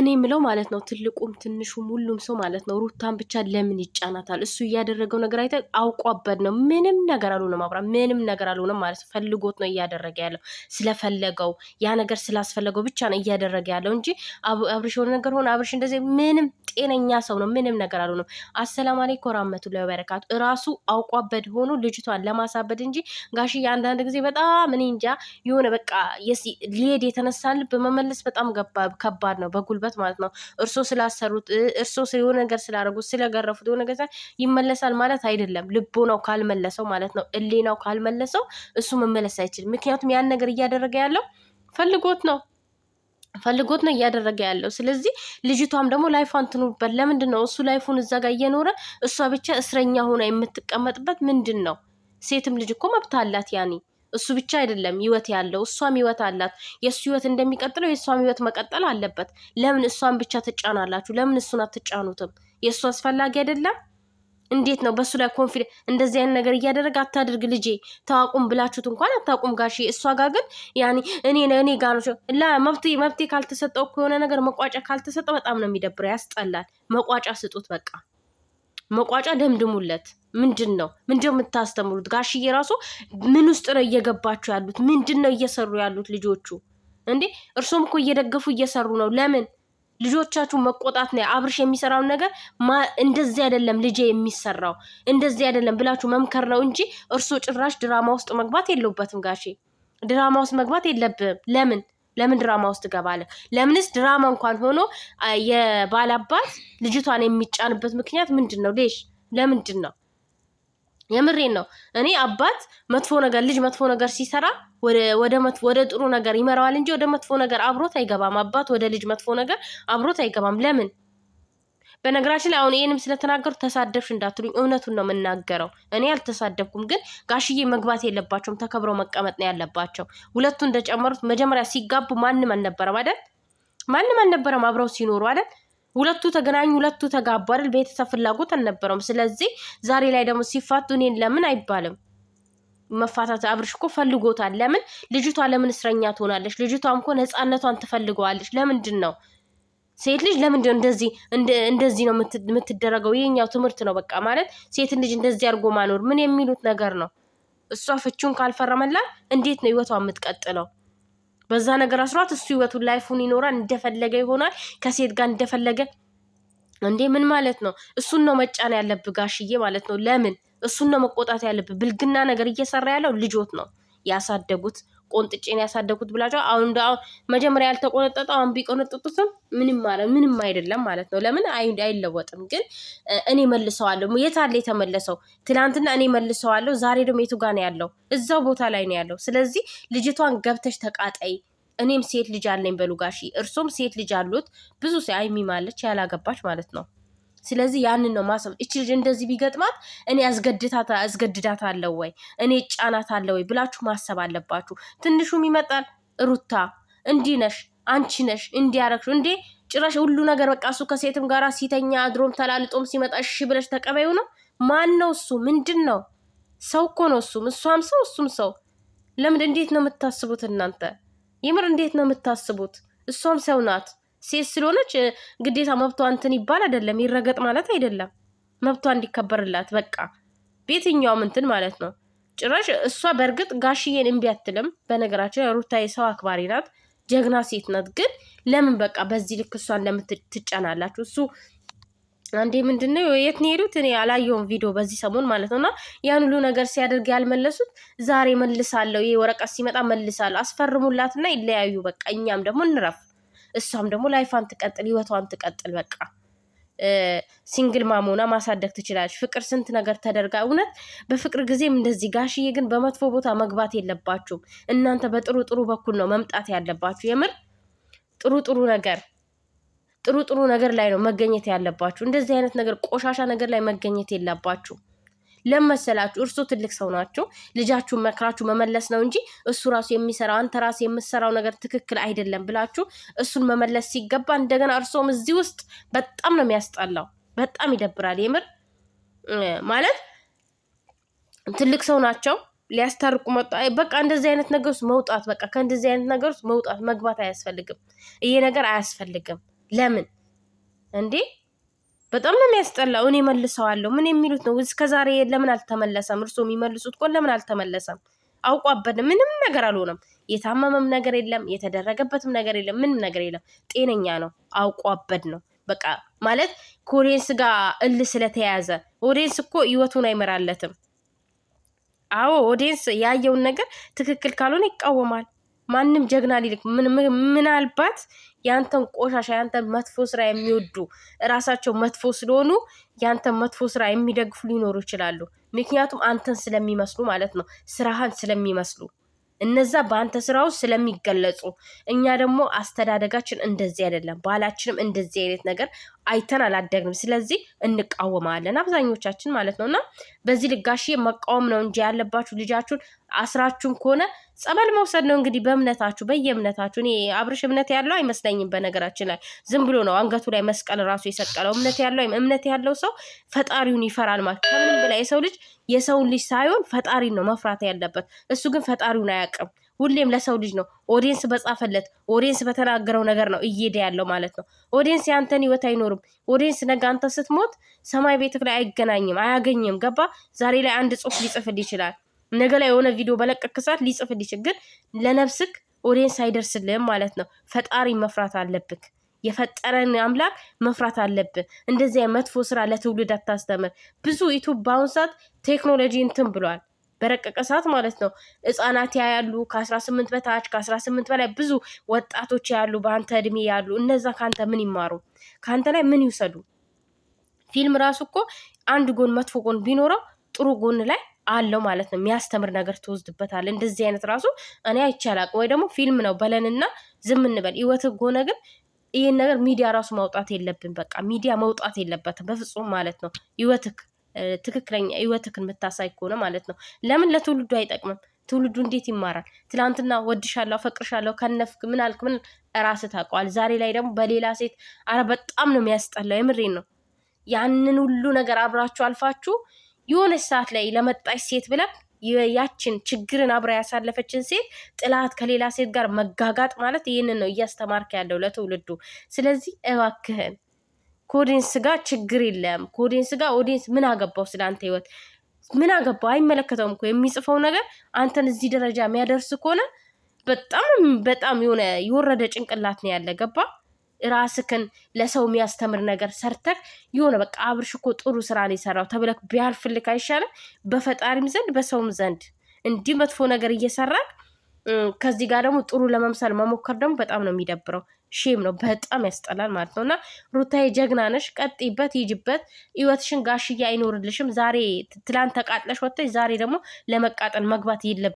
እኔ ምለው ማለት ነው ትልቁም ትንሹም ሁሉም ሰው ማለት ነው ሩታን ብቻ ለምን ይጫናታል? እሱ እያደረገው ነገር አይተ አውቋበት ነው። ምንም ነገር አልሆነም፣ አብራ ምንም ነገር አልሆነም ማለት ፈልጎት ነው እያደረገ ያለው። ስለፈለገው ያ ነገር ስላስፈለገው ብቻ ነው እያደረገ ያለው እንጂ አብርሽ የሆነ ነገር ሆነ አብርሽ እንደዚህ ምንም ጤነኛ ሰው ነው። ምንም ነገር አልሆነም። አሰላሙ አለይኩም ወራህመቱላሂ ወበረካቱ። እራሱ አውቋበት ሆኖ ልጅቷን ለማሳበድ እንጂ ጋሽዬ አንዳንድ ጊዜ በጣም እኔ እንጃ የሆነ በቃ ሊሄድ የተነሳን ልብ መመለስ በጣም ከባድ ነው። በጉልበት ማለት ነው። እርሶ ስላሰሩት እርሶ የሆነ ነገር ስላደረጉት ስለገረፉት የሆነ ነገር ይመለሳል ማለት አይደለም። ልቦ ነው ካልመለሰው ማለት ነው። እሌናው ካልመለሰው እሱ መመለስ አይችልም። ምክንያቱም ያን ነገር እያደረገ ያለው ፈልጎት ነው እያደረገ ያለው። ስለዚህ ልጅቷም ደግሞ ላይፏን ትኑርበት። ለምንድን ነው እሱ ላይፉን እዛ ጋር እየኖረ እሷ ብቻ እስረኛ ሆና የምትቀመጥበት? ምንድን ነው? ሴትም ልጅ እኮ መብት አላት ያኔ እሱ ብቻ አይደለም ህይወት ያለው፣ እሷም ህይወት አላት። የእሱ ህይወት እንደሚቀጥለው የእሷም ህይወት መቀጠል አለበት። ለምን እሷን ብቻ ትጫናላችሁ? ለምን እሱን አትጫኑትም? የእሱ አስፈላጊ አይደለም? እንዴት ነው በእሱ ላይ ኮንፊደንስ? እንደዚህ አይነት ነገር እያደረገ አታድርግ ልጄ ታዋቁም ብላችሁት እንኳን አታቁም ጋሺ። እሷ ጋር ግን ያኔ እኔ ጋር ነው መብቴ ካልተሰጠው ከሆነ ነገር መቋጫ ካልተሰጠው በጣም ነው የሚደብረው፣ ያስጠላል። መቋጫ ስጡት በቃ መቋጫ ደምድሙለት። ምንድን ነው የምታስተምሩት? ጋሽዬ ራሱ ምን ውስጥ ነው እየገባችሁ ያሉት? ምንድን ነው እየሰሩ ያሉት ልጆቹ? እንዴ እርሶም እኮ እየደገፉ እየሰሩ ነው። ለምን ልጆቻችሁ መቆጣት ነው? አብርሽ የሚሰራውን ነገር እንደዚህ አይደለም ልጄ የሚሰራው እንደዚህ አይደለም ብላችሁ መምከር ነው እንጂ እርሶ ጭራሽ ድራማ ውስጥ መግባት የለውበትም ጋሼ። ድራማ ውስጥ መግባት የለብህም። ለምን ድራማ ውስጥ ገባለ? ለምንስ ድራማ እንኳን ሆኖ የባላባት ልጅቷን የሚጫንበት ምክንያት ምንድን ነው? ለምንድን ነው? የምሬን ነው። እኔ አባት ልጅ መጥፎ ነገር ሲሰራ ወደ ጥሩ ነገር ይመራዋል እንጂ ወደ መጥፎ ነገር አብሮት አይገባም። አባት ወደ ልጅ መጥፎ ነገር አብሮት አይገባም። ለምን? በነገራችን ላይ አሁን ይሄንም ስለተናገሩ ተሳደብሽ እንዳትሉኝ፣ እውነቱን ነው የምናገረው። እኔ አልተሳደብኩም፣ ግን ጋሽዬ መግባት የለባቸውም፣ ተከብረው መቀመጥ ነው ያለባቸው። ሁለቱ እንደጨመሩት መጀመሪያ ሲጋቡ ማንም አልነበረም አይደል? ማንም አልነበረም አብረው ሲኖሩ አይደል? ሁለቱ ተገናኙ፣ ሁለቱ ተጋቡ አይደል? ቤተሰብ ፍላጎት አልነበረውም። ስለዚህ ዛሬ ላይ ደግሞ ሲፋቱ እኔን ለምን አይባልም? መፋታት አብርሽ እኮ ፈልጎታል። ለምን ልጅቷ ለምን እስረኛ ትሆናለች? ልጅቷም እኮ ነፃነቷን ትፈልገዋለች። ለምንድን ነው ሴት ልጅ ለምንድን እንደዚህ ነው የምትደረገው? የኛው ትምህርት ነው በቃ ማለት ሴት ልጅ እንደዚህ አድርጎ ማኖር ምን የሚሉት ነገር ነው? እሷ ፍቹን ካልፈረመላት እንዴት ነው ህይወቷ የምትቀጥለው? በዛ ነገር አስሯት እሱ ህይወቱን ላይፉን ይኖራል፣ እንደፈለገ ይሆናል ከሴት ጋር እንደፈለገ። እንዴ ምን ማለት ነው? እሱን ነው መጫን ያለብህ ጋሽዬ ማለት ነው። ለምን እሱን ነው መቆጣት ያለብህ? ብልግና ነገር እየሰራ ያለው ልጆት ነው ያሳደጉት። ቆንጥጬን ያሳደጉት ብላቸው አሁን መጀመሪያ ያልተቆነጠጠው አሁን ቢቆነጥጡትም ምንም አይደለም ማለት ነው። ለምን አይለወጥም? ግን እኔ መልሰዋለሁ። የታለ የተመለሰው? ትናንትና እኔ መልሰዋለሁ፣ ዛሬ ደግሞ የቱ ጋር ነው ያለው? እዛው ቦታ ላይ ነው ያለው። ስለዚህ ልጅቷን ገብተሽ ተቃጣይ። እኔም ሴት ልጅ አለኝ በሉ ጋሺ፣ እርሶም ሴት ልጅ አሉት። ብዙ አይሚማለች ያላገባች ማለት ነው። ስለዚህ ያንን ነው ማሰብ። እቺ ልጅ እንደዚህ ቢገጥማት እኔ አስገድዳት አለው ወይ እኔ ጫናት አለው ወይ ብላችሁ ማሰብ አለባችሁ። ትንሹም ይመጣል ሩታ እንዲህ ነሽ አንቺ ነሽ እንዲያረክሹ እንዴ ጭራሽ ሁሉ ነገር በቃ እሱ ከሴትም ጋራ ሲተኛ አድሮም ተላልጦም ሲመጣ እሺ ብለሽ ተቀበዩ ነው። ማን ነው እሱ? ምንድን ነው? ሰው እኮ ነው እሱም፣ እሷም ሰው እሱም ሰው። ለምን እንዴት ነው የምታስቡት እናንተ? የምር እንዴት ነው የምታስቡት? እሷም ሰው ናት። ሴት ስለሆነች ግዴታ መብቷ እንትን ይባል አይደለም፣ ይረገጥ ማለት አይደለም። መብቷ እንዲከበርላት በቃ በየትኛውም እንትን ማለት ነው። ጭራሽ እሷ በእርግጥ ጋሽዬን እምቢ አትልም። በነገራችን ሩታዬ ሰው አክባሪ ናት፣ ጀግና ሴት ናት። ግን ለምን በቃ በዚህ ልክ እሷን ለምትጫናላችሁ? እሱ አንዴ ምንድነው የት ነው ሄዱት? እኔ አላየሁም ቪዲዮ በዚህ ሰሞን ማለት ነውና ያን ሁሉ ነገር ሲያደርግ ያልመለሱት ዛሬ መልሳለሁ፣ ይሄ ወረቀት ሲመጣ መልሳለሁ፣ አስፈርሙላትና ይለያዩ በቃ። እኛም ደግሞ እንረፍ፣ እሷም ደግሞ ላይፋን ትቀጥል፣ ህይወቷን ትቀጥል። በቃ ሲንግል ማሞና ማሳደግ ትችላለች። ፍቅር ስንት ነገር ተደርጋ እውነት በፍቅር ጊዜም እንደዚህ። ጋሽዬ ግን በመጥፎ ቦታ መግባት የለባችሁም። እናንተ በጥሩ በኩል ነው መምጣት ያለባችሁ። የምር ጥሩ ነገር ላይ ነው መገኘት ያለባችሁ። እንደዚህ አይነት ነገር ቆሻሻ ነገር ላይ መገኘት የለባችሁ። ለመሰላችሁ እርሱ ትልቅ ሰው ናቸው። ልጃችሁን መክራችሁ መመለስ ነው እንጂ እሱ ራሱ የሚሰራው አንተ ራሱ የምትሰራው ነገር ትክክል አይደለም ብላችሁ እሱን መመለስ ሲገባ እንደገና እርሶም እዚህ ውስጥ በጣም ነው የሚያስጠላው። በጣም ይደብራል። የምር ማለት ትልቅ ሰው ናቸው። ሊያስታርቁ መጣ። በቃ እንደዚህ አይነት ነገር ውስጥ መውጣት፣ በቃ ከእንደዚህ አይነት ነገር ውስጥ መውጣት መግባት አያስፈልግም። ይሄ ነገር አያስፈልግም። ለምን እንዴ? በጣም ነው የሚያስጠላው። እኔ መልሰዋለሁ ምን የሚሉት ነው? እስከዛሬ ለምን አልተመለሰም? እርሶ የሚመልሱት ቆን ለምን አልተመለሰም? አውቋበት ምንም ነገር አልሆነም። የታመመም ነገር የለም፣ የተደረገበትም ነገር የለም፣ ምንም ነገር የለም። ጤነኛ ነው። አውቋበት ነው በቃ ማለት ከኦዲየንስ ጋር ስለተያያዘ። ኦዲየንስ እኮ ህይወቱን አይመራለትም። አዎ ኦዲየንስ ያየውን ነገር ትክክል ካልሆነ ይቃወማል። ማንም ጀግና ሊልክ ምናልባት ያንተን ቆሻሻ ያንተን መጥፎ ስራ የሚወዱ እራሳቸው መጥፎ ስለሆኑ ያንተን መጥፎ ስራ የሚደግፉ ሊኖሩ ይችላሉ። ምክንያቱም አንተን ስለሚመስሉ ማለት ነው፣ ስራህን ስለሚመስሉ እነዛ በአንተ ስራ ውስጥ ስለሚገለጹ። እኛ ደግሞ አስተዳደጋችን እንደዚህ አይደለም፣ ባህላችንም እንደዚህ አይነት ነገር አይተን አላደግንም። ስለዚህ እንቃወማለን አብዛኞቻችን ማለት ነው። እና በዚህ ልጋሽ መቃወም ነው እንጂ ያለባችሁ ልጃችሁን አስራችሁም ከሆነ ጸበል መውሰድ ነው እንግዲህ በእምነታችሁ በየእምነታችሁ። እኔ አብርሽ እምነት ያለው አይመስለኝም። በነገራችን ላይ ዝም ብሎ ነው አንገቱ ላይ መስቀል ራሱ የሰቀለው። እምነት ያለው ሰው ፈጣሪውን ይፈራል ማለት። ከምንም በላይ የሰው ልጅ የሰውን ልጅ ሳይሆን ፈጣሪን ነው መፍራት ያለበት። እሱ ግን ፈጣሪውን አያውቅም። ሁሌም ለሰው ልጅ ነው ኦዲየንስ በጻፈለት ኦዲየንስ በተናገረው ነገር ነው እየሄደ ያለው ማለት ነው። ኦዲየንስ ያንተን ህይወት አይኖርም። ኦዲየንስ ነገ አንተ ስትሞት ሰማይ ቤትክ ላይ አይገናኝም፣ አያገኝም። ገባ? ዛሬ ላይ አንድ ጽሁፍ ሊጽፍል ይችላል፣ ነገ ላይ የሆነ ቪዲዮ በለቀቅ ሰዓት ሊጽፍል ይችላል። ግን ለነፍስክ ኦዲየንስ አይደርስልህም ማለት ነው። ፈጣሪ መፍራት አለብክ። የፈጠረን አምላክ መፍራት አለብህ። እንደዚህ መጥፎ ስራ ለትውልድ አታስተምር። ብዙ ዩቱብ በአሁኑ ሰዓት ቴክኖሎጂ እንትን ብሏል፣ በረቀቀ ሰዓት ማለት ነው። ህጻናት ያሉ ከ18 በታች ከ18 በላይ ብዙ ወጣቶች ያሉ በአንተ እድሜ ያሉ እነዛ ካንተ ምን ይማሩ? ካንተ ላይ ምን ይውሰዱ? ፊልም ራሱ እኮ አንድ ጎን መጥፎ ጎን ቢኖረው ጥሩ ጎን ላይ አለው ማለት ነው። የሚያስተምር ነገር ትወስድበታል። እንደዚህ አይነት ራሱ እኔ አይቻላቅ ወይ ደግሞ ፊልም ነው በለንና ዝም እንበል። ህይወት ጎነ ግን ይህን ነገር ሚዲያ ራሱ ማውጣት የለብን። በቃ ሚዲያ መውጣት የለበትም በፍጹም ማለት ነው። ህይወትክ ትክክለኛ ህይወትክን የምታሳይ ከሆነ ማለት ነው። ለምን ለትውልዱ አይጠቅምም? ትውልዱ እንዴት ይማራል? ትላንትና ወድሻለሁ ፈቅርሻለሁ ከነፍክ ምን አልክ ምን ራስህ ታውቀዋል። ዛሬ ላይ ደግሞ በሌላ ሴት አረ በጣም ነው የሚያስጠላው። የምሬን ነው። ያንን ሁሉ ነገር አብራችሁ አልፋችሁ የሆነች ሰዓት ላይ ለመጣች ሴት ብለህ ያችን ችግርን አብራ ያሳለፈችን ሴት ጥላት ከሌላ ሴት ጋር መጋጋጥ ማለት ይህንን ነው እያስተማርክ ያለው ለትውልዱ። ስለዚህ እባክህን ከኦዲየንስ ጋር ችግር የለም። ከኦዲየንስ ጋር ኦዲየንስ ምን አገባው? ስለ አንተ ህይወት ምን አገባው? አይመለከተውም እኮ። የሚጽፈው ነገር አንተን እዚህ ደረጃ የሚያደርስ ከሆነ በጣም የሆነ የወረደ ጭንቅላት ነው ያለ። ገባ? ራስክን ለሰው የሚያስተምር ነገር ሰርተክ የሆነ በቃ አብርሽ እኮ ጥሩ ስራ ነው የሰራው ተብለክ ቢያልፍልክ አይሻልም? በፈጣሪም ዘንድ በሰውም ዘንድ እንዲህ መጥፎ ነገር እየሰራክ ከዚህ ጋር ደግሞ ጥሩ ለመምሰል መሞከር ደግሞ በጣም ነው የሚደብረው። ሼም ነው፣ በጣም ያስጠላል ማለት ነው። እና ሩታዬ ጀግና ነሽ፣ ቀጥይበት፣ ሂጅበት። ህይወትሽን ጋሽዬ አይኖርልሽም። ዛሬ ትላንት ተቃጥለሽ ወጥተሽ ዛሬ ደግሞ ለመቃጠል መግባት የለብሽም።